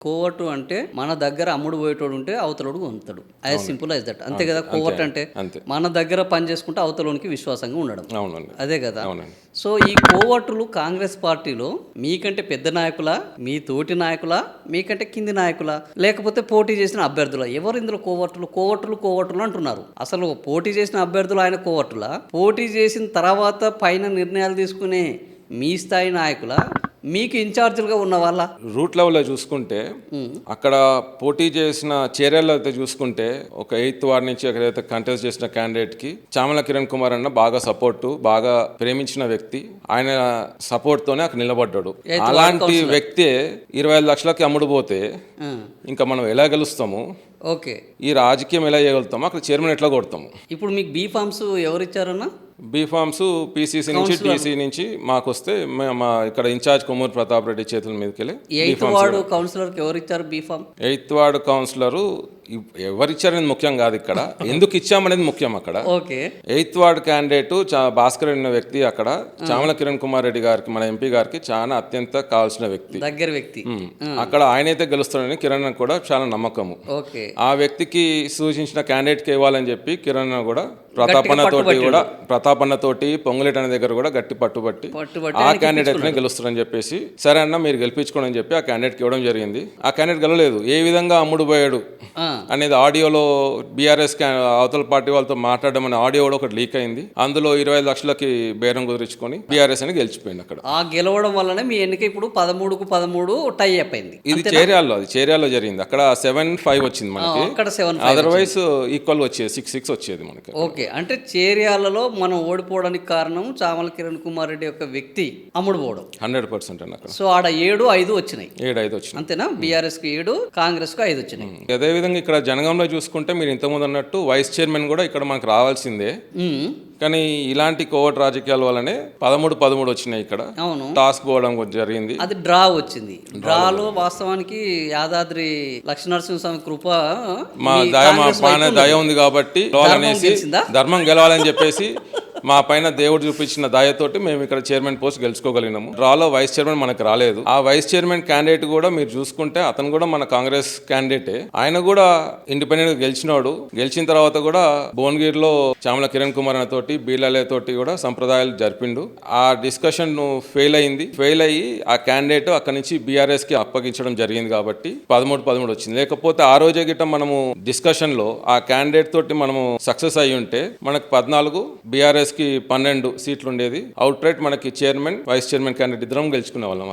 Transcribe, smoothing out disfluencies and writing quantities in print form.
కోవట్టు అంటే మన దగ్గర అమ్ముడు పోయేటోడు ఉంటే అవతలోడు కొంటాడు. As simple as that. అంతే కదా కోవట్ అంటే. మన దగ్గర పని చేసుకుంటే అవతలోనికి విశ్వాసంగా ఉండడం. అవునండి. అదే కదా. అవునండి. సో ఈ కోవట్టులు కాంగ్రెస్ పార్టీలో మీకంటే పెద్ద నాయకుల, మీ తోటి నాయకుల, మీకంటే కింది నాయకుల, లేకపోతే పోటీ చేసిన అభ్యర్థుల, ఎవరు ఇందులో కోవట్టులు అంటున్నారు. అసలు పోటీ చేసిన అభ్యర్థులు ఆయన కోవట్టుల, పోటీ చేసిన తర్వాత పైన నిర్ణయాలు తీసుకునే మీ స్థాయి నాయకుల, మీకు ఇన్ఛార్జీలుగా ఉన్న వాళ్ళ రూట్ లెవెల్లో చూసుకుంటే అక్కడ పోటీ చేసిన చర్యల్లో అయితే చూసుకుంటే ఒక 8th వార్డ్ నుంచి ఎక్కడైతే కంటెస్ట్ చేసిన క్యాండిడేట్కి చామల కిరణ్ కుమార్ అన్న బాగా సపోర్టు, బాగా ప్రేమించిన వ్యక్తి. ఆయన సపోర్ట్తోనే అక్కడ నిలబడ్డాడు. అలాంటి వ్యక్తే 25 లక్షలకి అమ్ముడు పోతే ఇంకా మనం ఎలా గెలుస్తాము? ఓకే, ఈ రాజకీయం ఎలా చేయగలుగుతాము? అక్కడ చైర్మన్ ఎట్లా కొడతాము? ఇప్పుడు మీకు బీ ఫామ్స్ ఎవరు ఇచ్చారన్నా? బీ ఫామ్స్ పీసీసీ నుంచి టీసీ నుంచి మాకు వస్తే మా ఇక్కడ ఇన్ఛార్జ్ కొమ్మూరు ప్రతాప్ రెడ్డి చేతుల మీదకి వెళ్ళి 8th వార్డు కౌన్సిలర్కి ఎవరు ఇచ్చారు B form? 8th ward councillor ఎవరిచ్చారనేది ముఖ్యం కాదు, ఇక్కడ ఎందుకు ఇచ్చామనేది ముఖ్యం. అక్కడ okay 8th ward candidate Bhaskar అనే వ్యక్తి అక్కడ చామల కిరణ్ కుమార్ రెడ్డి గారికి, మన ఎంపీ గారికి చాలా అత్యంత కావాల్సిన వ్యక్తి, దగ్గర వ్యక్తి. అక్కడ ఆయనైతే గెలుస్తాడని కిరణ్ కూడా చాలా నమ్మకము. ఓకే, ఆ వ్యక్తికి సూచించిన క్యాండిడేట్కి ఇవ్వాలని చెప్పి కిరణ్ కూడా ప్రతాపన్నతోటి పొంగులేటి అనే దగ్గర కూడా గట్టి పట్టుబట్టి ఆ క్యాండిడేట్ నే గెలుస్తారని చెప్పేసి, సరే అన్న మీరు గెలిపించుకోండి అని చెప్పి ఆ క్యాండిడేట్కి ఇవ్వడం జరిగింది. ఆ క్యాండిడేట్ గెలలేదు. ఏ విధంగా అమ్ముడు పోయాడు అనేది ఆడియోలో బీఆర్ఎస్ అవతల పార్టీ వాళ్ళతో మాట్లాడడం అనే ఆడియో కూడా ఒకటి లీక్ అయింది. అందులో 25 లక్షలకి బేరం కుదిరించుకొని బీఆర్ఎస్ అని గెలిచిపోయింది. అక్కడ ఆ గెలవడం వల్లనే మీ ఎన్నిక ఇప్పుడు 13-13 టై అప్ అయింది. ఇది చేర్యాల్లో జరిగింది. అక్కడ 7-5 వచ్చింది మనకి, అదర్వైజ్ ఈక్వల్ వచ్చేది 6-6 వచ్చేది మనకి. ఓకే, అంటే చేర్యాలలో మనం ఓడిపోవడానికి కారణం చామల కిరణ్ కుమార్ రెడ్డి యొక్క వ్యక్తి అమ్ముడు పోవడం 100% అన్న. సో ఆడ 7-5 వచ్చినాయి. 7-5 వచ్చినాయి అంతేనా? బీఆర్ఎస్ కి 7, కాంగ్రెస్ కు 5 వచ్చినాయి. అదేవిధంగా ఇక్కడ జనగాంలో చూసుకుంటే మీరు ఇంతకుముందు అన్నట్టు వైస్ చైర్మన్ కూడా ఇక్కడ మనకు రావాల్సిందే, కానీ ఇలాంటి కోవట్ రాజకీయాల వల్లనే 13-13 వచ్చినాయి. ఇక్కడ టాస్క్ పోవడం జరిగింది. అది డ్రా వచ్చింది. డ్రాలో వాస్తవానికి యాదాద్రి లక్ష్మీనరసింహస్వామి కృప, మా దయ ఉంది కాబట్టి ధర్మం గెలవాలని చెప్పేసి మా పైన దేవుడు చూపించిన దయతోటి మేము ఇక్కడ చైర్మన్ పోస్ట్ గెలుచుకోగలిగినాము. డ్రాలో వైస్ చైర్మన్ మనకు రాలేదు. ఆ వైస్ చైర్మన్ క్యాండిడేట్ కూడా మీరు చూసుకుంటే అతను కూడా మన కాంగ్రెస్ క్యాండిడేటే. ఆయన కూడా ఇండిపెండెంట్ గా గెలిచినాడు. గెలిచిన తర్వాత కూడా భువనగిరిలో చామల కిరణ్ కుమార్ తోటి బీలాలే తోటి కూడా సంప్రదాయాలు జరిపిండు. ఆ డిస్కషన్ ఫెయిల్ అయ్యి ఆ క్యాండిడేట్ అక్కడి నుంచి బీఆర్ఎస్ కి అప్పగించడం జరిగింది కాబట్టి 13-13 వచ్చింది. లేకపోతే ఆ రోజే గిట్ట మనము డిస్కషన్ లో ఆ క్యాండిడేట్ తోటి మనము సక్సెస్ అయ్యి ఉంటే మనకు 14, బీఆర్ఎస్ కి 12 సీట్లు ఉండేది. అవుట్ రైట్ మనకి చైర్మన్, వైస్ చైర్మన్ క్యాండిడేట్ ఇద్దరం గెలుచుకునే వాళ్ళం.